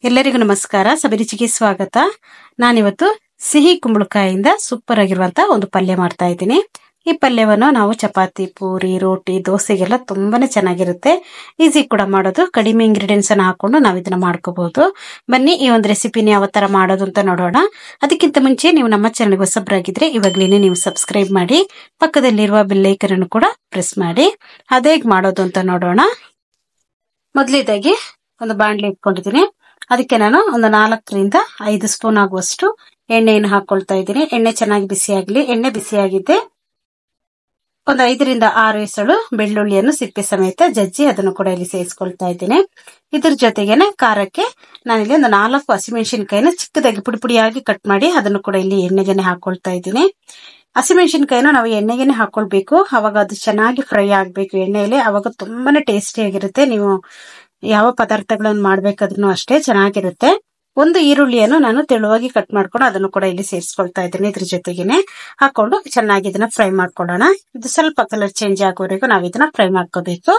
ಎಲ್ಲರಿಗೂ ನಮಸ್ಕಾರ. ಸಬರಿಚಿಗೆ ಸ್ವಾಗತ. ನಾನಿವತ್ತು ಸಿಹಿ ಕುಂಬಳಕಾಯಿಂದ ಸೂಪರ್ ಆಗಿರುವಂತ ಒಂದು ಪಲ್ಯ ಮಾಡ್ತಾ ಇದ್ದೀನಿ. ಈ ಪಲ್ಯವನ್ನು ನಾವು ಚಪಾತಿ, ಪೂರಿ, ರೋಟಿ, ದೋಸೆಗೆಲ್ಲ ತುಂಬಾನೇ ಚೆನ್ನಾಗಿರುತ್ತೆ. ಈಸಿ ಕೂಡ ಮಾಡೋದು. ಕಡಿಮೆ ಇಂಗ್ರೀಡಿಯೆಂಟ್ಸ್ ಅನ್ನ ಹಾಕೊಂಡು ನಾವು ಇದನ್ನ ಮಾಡ್ಕೋಬಹುದು. ಬನ್ನಿ ಈ ಒಂದು ರೆಸಿಪಿನ ಯಾವ ತರ ಮಾಡೋದು ಅಂತ ನೋಡೋಣ. ಅದಕ್ಕಿಂತ ಮುಂಚೆ ನೀವು ನಮ್ಮ ಚಾನಲ್ಗೆ ಹೊಸಬರಾಗಿದ್ರೆ ಇವಾಗ್ಲೇನೆ ನೀವು ಸಬ್ಸ್ಕ್ರೈಬ್ ಮಾಡಿ, ಪಕ್ಕದಲ್ಲಿರುವ ಬೆಲ್ ಐಕನ್ ಅನ್ನು ಕೂಡ ಪ್ರೆಸ್ ಮಾಡಿ. ಅದೇಗ್ ಮಾಡೋದು ಅಂತ ನೋಡೋಣ. ಮೊದಲನೇದಾಗಿ ಒಂದು ಬಾಣಲಿ ಇಟ್ಕೊಂಡಿದ್ದೀನಿ. ಅದಕ್ಕೆ ನಾನು ಒಂದು 4 ರಿಂದ 5 ಸ್ಪೂನ್ ಆಗುವಷ್ಟು ಎಣ್ಣೆಯನ್ನು ಹಾಕೊಳ್ತಾ ಇದ್ದೀನಿ. ಎಣ್ಣೆ ಚೆನ್ನಾಗಿ ಬಿಸಿ ಆಗಲಿ. ಎಣ್ಣೆ ಬಿಸಿಯಾಗಿದ್ದೆ ಒಂದು 5 ರಿಂದ 6 ಎಸಳು ಬೆಳ್ಳುಳ್ಳಿಯನ್ನು ಸಿಪ್ಪೆ ಸಮೇತ ಜಜ್ಜಿ ಅದನ್ನು ಕೂಡ ಇಲ್ಲಿ ಸೇರಿಸ್ಕೊಳ್ತಾ ಇದ್ದೀನಿ. ಇದ್ರ ಜೊತೆಗೇನೆ ಖಾರಕ್ಕೆ ನಾನಿಲ್ಲಿ ಒಂದು 4 ಹಸಿಮೆಣಸಿನಕಾಯಿನ ಚಿಕ್ಕದಾಗಿ ಪುಡಿಯಾಗಿ ಕಟ್ ಮಾಡಿ ಅದನ್ನು ಕೂಡ ಇಲ್ಲಿ ಎಣ್ಣೆಗೆನೆ ಹಾಕೊಳ್ತಾ ಇದ್ದೀನಿ. ಹಸಿಮೆಣಸಿನಕಾಯಿನ ನಾವು ಎಣ್ಣೆಗೆನೆ ಹಾಕೊಳ್ಬೇಕು. ಅವಾಗ ಅದು ಚೆನ್ನಾಗಿ ಫ್ರೈ ಆಗ್ಬೇಕು ಎಣ್ಣೆಯಲ್ಲಿ. ಅವಾಗ ತುಂಬಾನೇ ಟೇಸ್ಟಿ ಆಗಿರುತ್ತೆ. ನೀವು ಯಾವ ಪದಾರ್ಥಗಳನ್ನು ಮಾಡ್ಬೇಕಾದ್ರೂ ಅಷ್ಟೇ ಚೆನ್ನಾಗಿರುತ್ತೆ. ಒಂದು ಈರುಳ್ಳಿಯನ್ನು ನಾನು ತೆಳುವಾಗಿ ಕಟ್ ಮಾಡ್ಕೊಂಡು ಅದನ್ನು ಕೂಡ ಇಲ್ಲಿ ಸೇರಿಸ್ಕೊಳ್ತಾ ಇದ್ದೀನಿ. ಇದ್ರ ಜೊತೆಗೇನೆ ಹಾಕೊಂಡು ಚೆನ್ನಾಗಿ ಇದನ್ನ ಫ್ರೈ ಮಾಡ್ಕೊಳ್ಳೋಣ. ಇದು ಸ್ವಲ್ಪ ಕಲರ್ ಚೇಂಜ್ ಆಗೋವರೆಗೂ ನಾವು ಇದನ್ನ ಫ್ರೈ ಮಾಡ್ಕೋಬೇಕು.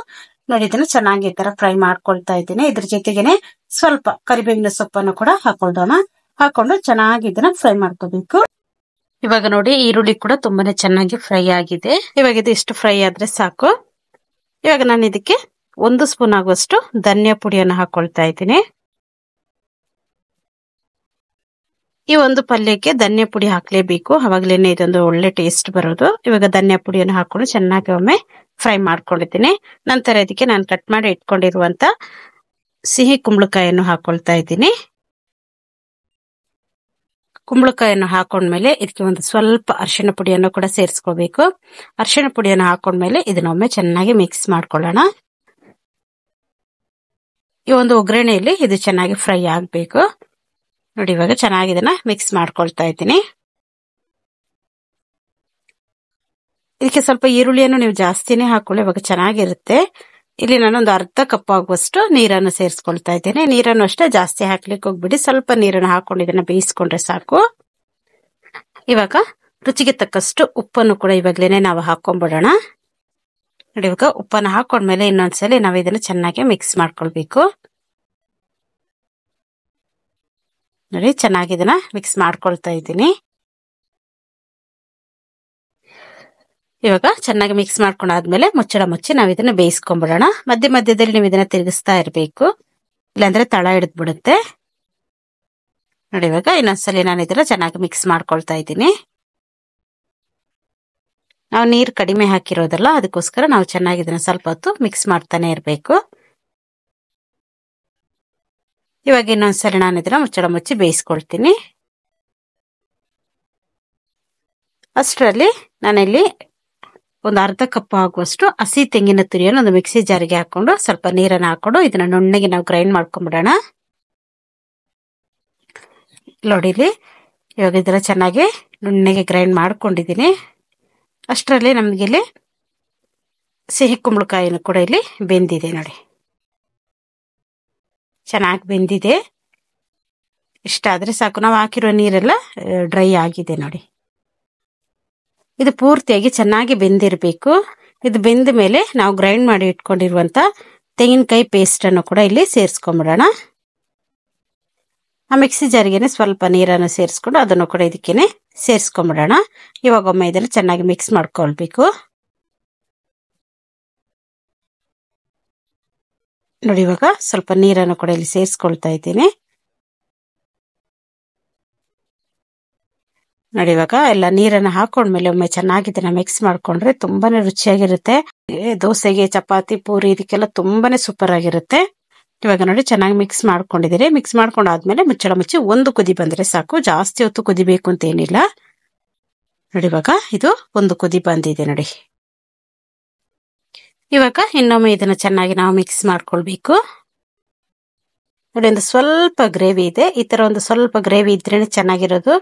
ನೋಡಿ, ಇದನ್ನ ಚೆನ್ನಾಗಿ ಈ ತರ ಫ್ರೈ ಮಾಡ್ಕೊಳ್ತಾ ಇದ್ದೀನಿ. ಇದ್ರ ಜೊತೆಗೇನೆ ಸ್ವಲ್ಪ ಕರಿಬೇವಿನ ಸೊಪ್ಪನ್ನು ಕೂಡ ಹಾಕೊಂಡು ಚೆನ್ನಾಗಿ ಇದನ್ನ ಫ್ರೈ ಮಾಡ್ಕೋಬೇಕು. ಇವಾಗ ನೋಡಿ, ಈರುಳ್ಳಿ ಕೂಡ ತುಂಬಾನೇ ಚೆನ್ನಾಗಿ ಫ್ರೈ ಆಗಿದೆ. ಇವಾಗ ಇದು ಇಷ್ಟು ಫ್ರೈ ಆದ್ರೆ ಸಾಕು. ಇವಾಗ ನಾನು ಇದಕ್ಕೆ 1 ಸ್ಪೂನ್ ಆಗುವಷ್ಟು ಧನಿಯಾ ಪುಡಿಯನ್ನು ಹಾಕೊಳ್ತಾ ಇದ್ದೀನಿ. ಈ ಒಂದು ಪಲ್ಯಕ್ಕೆ ಧನಿಯಾ ಪುಡಿ ಹಾಕ್ಲೇಬೇಕು. ಅವಾಗ್ಲೇನೆ ಇದೊಂದು ಒಳ್ಳೆ ಟೇಸ್ಟ್ ಬರೋದು. ಇವಾಗ ಧನಿಯಾ ಪುಡಿಯನ್ನು ಹಾಕೊಂಡು ಚೆನ್ನಾಗಿ ಒಮ್ಮೆ ಫ್ರೈ ಮಾಡ್ಕೊಂಡಿದ್ದೀನಿ. ನಂತರ ಇದಕ್ಕೆ ನಾನು ಕಟ್ ಮಾಡಿ ಇಟ್ಕೊಂಡಿರುವಂತ ಸಿಹಿ ಕುಂಬಳಕಾಯನ್ನು ಹಾಕೊಳ್ತಾ ಇದ್ದೀನಿ. ಕುಂಬಳಕಾಯನ್ನು ಹಾಕೊಂಡ್ಮೇಲೆ ಇದಕ್ಕೆ ಒಂದು ಸ್ವಲ್ಪ ಅರಿಶಿಣ ಪುಡಿಯನ್ನು ಕೂಡ ಸೇರಿಸ್ಕೋಬೇಕು. ಅರಿಶಿಣ ಪುಡಿಯನ್ನು ಹಾಕೊಂಡ್ಮೇಲೆ ಇದನ್ನೊಮ್ಮೆ ಚೆನ್ನಾಗಿ ಮಿಕ್ಸ್ ಮಾಡ್ಕೊಳ್ಳೋಣ. ಈ ಒಂದು ಒಗ್ಗರಣೆಯಲ್ಲಿ ಇದು ಚೆನ್ನಾಗಿ ಫ್ರೈ ಆಗ್ಬೇಕು. ನೋಡಿ, ಇವಾಗ ಚೆನ್ನಾಗಿ ಇದನ್ನ ಮಿಕ್ಸ್ ಮಾಡ್ಕೊಳ್ತಾ ಇದ್ದೀನಿ. ಇದಕ್ಕೆ ಸ್ವಲ್ಪ ಈರುಳ್ಳಿಯನ್ನು ನೀವು ಜಾಸ್ತಿನೇ ಹಾಕೊಳ್ಳಿ, ಇವಾಗ ಚೆನ್ನಾಗಿರುತ್ತೆ. ಇಲ್ಲಿ ನಾನೊಂದು ಅರ್ಧ ಕಪ್ ಆಗುವಷ್ಟು ನೀರನ್ನು ಸೇರಿಸ್ಕೊಳ್ತಾ ಇದ್ದೇನೆ. ನೀರನ್ನು ಅಷ್ಟೇ ಜಾಸ್ತಿ ಹಾಕ್ಲಿಕ್ಕೆ ಹೋಗ್ಬಿಡಿ. ಸ್ವಲ್ಪ ನೀರನ್ನು ಹಾಕೊಂಡು ಇದನ್ನ ಬೇಯಿಸ್ಕೊಂಡ್ರೆ ಸಾಕು. ಇವಾಗ ರುಚಿಗೆ ತಕ್ಕಷ್ಟು ಉಪ್ಪನ್ನು ಕೂಡ ಇವಾಗ್ಲೇನೆ ನಾವು ಹಾಕೊಂಡ್ಬಿಡೋಣ. ನೋಡಿ, ಇವಾಗ ಉಪ್ಪನ್ನು ಹಾಕೊಂಡ್ಮೇಲೆ ಇನ್ನೊಂದ್ಸಲಿ ನಾವು ಇದನ್ನ ಚೆನ್ನಾಗಿ ಮಿಕ್ಸ್ ಮಾಡ್ಕೊಳ್ಬೇಕು. ನೋಡಿ, ಚೆನ್ನಾಗಿ ಇದನ್ನ ಮಿಕ್ಸ್ ಮಾಡ್ಕೊಳ್ತಾ ಇದ್ದೀನಿ. ಇವಾಗ ಚೆನ್ನಾಗಿ ಮಿಕ್ಸ್ ಮಾಡ್ಕೊಂಡಾದ್ಮೇಲೆ ಮುಚ್ಚಳ ಮುಚ್ಚಿ ನಾವು ಇದನ್ನ ಬೇಯಿಸ್ಕೊಂಡ್ಬಿಡೋಣ. ಮಧ್ಯ ಮಧ್ಯದಲ್ಲಿ ನೀವು ಇದನ್ನ ತಿರುಗಿಸ್ತಾ ಇರ್ಬೇಕು, ಇಲ್ಲಾಂದ್ರೆ ತಳ ಹಿಡಿದ್ ಬಿಡುತ್ತೆ. ನೋಡಿ, ಇವಾಗ ಇನ್ನೊಂದ್ಸಲಿ ನಾನು ಇದನ್ನ ಚೆನ್ನಾಗಿ ಮಿಕ್ಸ್ ಮಾಡ್ಕೊಳ್ತಾ ಇದ್ದೀನಿ. ನಾವು ನೀರು ಕಡಿಮೆ ಹಾಕಿರೋದಲ್ಲ, ಅದಕ್ಕೋಸ್ಕರ ನಾವು ಚೆನ್ನಾಗಿ ಇದನ್ನ ಸ್ವಲ್ಪ ಹೊತ್ತು ಮಿಕ್ಸ್ ಮಾಡ್ತಾನೆ ಇರ್ಬೇಕು. ಇವಾಗ ಇನ್ನೊಂದ್ಸರಿ ನಾನು ಇದನ್ನ ಮುಚ್ಚಳ ಮುಚ್ಚಿ ಬೇಯಿಸ್ಕೊಳ್ತೀನಿ. ಅಷ್ಟರಲ್ಲಿ ನಾನಿಲ್ಲಿ ಒಂದು ಅರ್ಧ ಕಪ್ ಆಗುವಷ್ಟು ಹಸಿ ತೆಂಗಿನ ತುರಿಯನ್ನು ಒಂದು ಮಿಕ್ಸಿ ಜಾರಿಗೆ ಹಾಕೊಂಡು ಸ್ವಲ್ಪ ನೀರನ್ನು ಹಾಕೊಂಡು ಇದನ್ನ ನುಣ್ಣಗೆ ನಾವು ಗ್ರೈಂಡ್ ಮಾಡ್ಕೊಂಡ್ಬಿಡೋಣ. ನೋಡಿ, ಇಲ್ಲಿ ಇವಾಗ ಇದನ್ನ ಚೆನ್ನಾಗಿ ನುಣ್ಣಗೆ ಗ್ರೈಂಡ್ ಮಾಡ್ಕೊಂಡಿದ್ದೀನಿ. ಅಷ್ಟರಲ್ಲಿ ನಮ್ಗೆ ಇಲ್ಲಿ ಸಿಹಿ ಕುಂಬಳಕಾಯಿನೂ ಕೂಡ ಇಲ್ಲಿ ಬೆಂದಿದೆ. ನೋಡಿ, ಚೆನ್ನಾಗಿ ಬೆಂದಿದೆ. ಇಷ್ಟ ಆದ್ರೆ ಸಾಕು. ನಾವು ಹಾಕಿರೋ ನೀರೆಲ್ಲ ಡ್ರೈ ಆಗಿದೆ. ನೋಡಿ, ಇದು ಪೂರ್ತಿಯಾಗಿ ಚೆನ್ನಾಗಿ ಬೆಂದಿರಬೇಕು. ಇದು ಬೆಂದ ಮೇಲೆ ನಾವು ಗ್ರೈಂಡ್ ಮಾಡಿ ಇಟ್ಕೊಂಡಿರುವಂತ ತೆಂಗಿನಕಾಯಿ ಪೇಸ್ಟ್ ಅನ್ನು ಕೂಡ ಇಲ್ಲಿ ಸೇರಿಸ್ಕೊಂಡ್ಬಿಡೋಣ. ಆ ಮಿಕ್ಸಿ ಜಾರಿಗೆನೆ ಸ್ವಲ್ಪ ನೀರನ್ನು ಸೇರಿಸ್ಕೊಂಡು ಅದನ್ನು ಕೂಡ ಇದಕ್ಕೇನೆ ಸೇರಿಸ್ಕೊಂಡ್ಬಿಡೋಣ. ಇವಾಗ ಒಮ್ಮೆ ಇದನ್ನು ಚೆನ್ನಾಗಿ ಮಿಕ್ಸ್ ಮಾಡ್ಕೊಳ್ಬೇಕು. ನೋಡಿ, ಇವಾಗ ಸ್ವಲ್ಪ ನೀರನ್ನು ಕೂಡ ಇಲ್ಲಿ ಸೇರಿಸ್ಕೊಳ್ತಾ ಇದ್ದೀನಿ. ನೋಡಿ, ಇವಾಗ ಎಲ್ಲ ನೀರನ್ನು ಹಾಕೊಂಡ್ಮೇಲೆ ಒಮ್ಮೆ ಚೆನ್ನಾಗಿ ಇದನ್ನ ಮಿಕ್ಸ್ ಮಾಡ್ಕೊಂಡ್ರೆ ತುಂಬಾನೇ ರುಚಿಯಾಗಿರುತ್ತೆ. ದೋಸೆಗೆ, ಚಪಾತಿ, ಪೂರಿ ಇದಕ್ಕೆಲ್ಲ ತುಂಬಾನೇ ಸೂಪರ್ ಆಗಿರುತ್ತೆ. ಇವಾಗ ನೋಡಿ, ಚೆನ್ನಾಗಿ ಮಿಕ್ಸ್ ಮಾಡ್ಕೊಂಡಿದ್ದೀರಿ. ಮಿಕ್ಸ್ ಮಾಡ್ಕೊಂಡಾದ್ಮೇಲೆ ಮುಚ್ಚಳ ಮುಚ್ಚಿ ಒಂದು ಕುದಿ ಬಂದ್ರೆ ಸಾಕು. ಜಾಸ್ತಿ ಹೊತ್ತು ಕುದಿಬೇಕು ಅಂತ ಏನಿಲ್ಲ. ನೋಡಿ, ಇವಾಗ ಇದು ಒಂದು ಕುದಿ ಬಂದಿದೆ. ನೋಡಿ, ಇವಾಗ ಇನ್ನೊಮ್ಮೆ ಇದನ್ನ ಚೆನ್ನಾಗಿ ನಾವು ಮಿಕ್ಸ್ ಮಾಡ್ಕೊಳ್ಬೇಕು. ನೋಡಿ, ಒಂದು ಸ್ವಲ್ಪ ಗ್ರೇವಿ ಇದೆ. ಈ ತರ ಒಂದು ಸ್ವಲ್ಪ ಗ್ರೇವಿ ಇದ್ರೇನೆ ಚೆನ್ನಾಗಿರೋದು,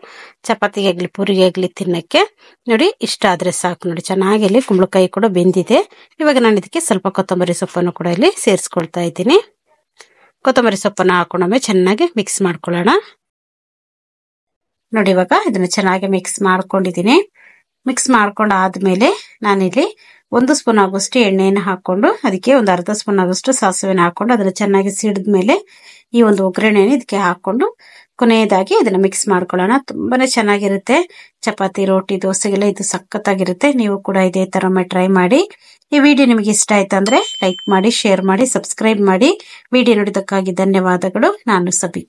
ಚಪಾತಿಗೆ ಆಗ್ಲಿ ಪೂರಿಗೆ ಆಗ್ಲಿ ತಿನ್ನಕ್ಕೆ. ನೋಡಿ, ಇಷ್ಟ ಆದ್ರೆ ಸಾಕು. ನೋಡಿ, ಚೆನ್ನಾಗಿ ಇಲ್ಲಿ ಕುಂಬಳಕಾಯಿ ಕೂಡ ಬೆಂದಿದೆ. ಇವಾಗ ನಾನು ಇದಕ್ಕೆ ಸ್ವಲ್ಪ ಕೊತ್ತಂಬರಿ ಸೊಪ್ಪನ್ನು ಕೂಡ ಇಲ್ಲಿ ಸೇರಿಸ್ಕೊಳ್ತಾ ಇದ್ದೀನಿ. ಕೊತ್ತಂಬರಿ ಸೊಪ್ಪನ್ನು ಹಾಕೊಂಡೊಮ್ಮೆ ಚೆನ್ನಾಗಿ ಮಿಕ್ಸ್ ಮಾಡ್ಕೊಳ್ಳೋಣ. ನೋಡಿ, ಇವಾಗ ಇದನ್ನ ಚೆನ್ನಾಗಿ ಮಿಕ್ಸ್ ಮಾಡ್ಕೊಂಡಿದ್ದೀನಿ. ಮಿಕ್ಸ್ ಮಾಡ್ಕೊಂಡಾದ್ಮೇಲೆ ನಾನಿಲ್ಲಿ 1 ಸ್ಪೂನ್ ಆಗುವಷ್ಟು ಎಣ್ಣೆಯನ್ನು ಹಾಕೊಂಡು ಅದಕ್ಕೆ ಒಂದು ಅರ್ಧ ಸ್ಪೂನ್ ಆಗುವಷ್ಟು ಸಾಸಿವೆನ ಹಾಕೊಂಡು ಅದನ್ನ ಚೆನ್ನಾಗಿ ಸಿಡಿದ ಮೇಲೆ ಈ ಒಂದು ಒಗ್ಗರಣೆಯನ್ನು ಇದಕ್ಕೆ ಹಾಕೊಂಡು ಕೊನೆಯದಾಗಿ ಇದನ್ನ ಮಿಕ್ಸ್ ಮಾಡ್ಕೊಳ್ಳೋಣ. ತುಂಬಾನೇ ಚೆನ್ನಾಗಿರುತ್ತೆ. ಚಪಾತಿ, ರೋಟಿ, ದೋಸೆಗೆಲ್ಲ ಇದು ಸಖತ್ತಾಗಿರುತ್ತೆ. ನೀವು ಕೂಡ ಇದೇ ತರ ಟ್ರೈ ಮಾಡಿ. ಈ ವಿಡಿಯೋ ನಿಮಗೆ ಇಷ್ಟ ಆಯ್ತು ಅಂದ್ರೆ ಲೈಕ್ ಮಾಡಿ, ಶೇರ್ ಮಾಡಿ, ಸಬ್ಸ್ಕ್ರೈಬ್ ಮಾಡಿ. ವಿಡಿಯೋ ನೋಡಿದ್ದಕ್ಕಾಗಿ ಧನ್ಯವಾದಗಳು. ನಾನು ಸಬಿ.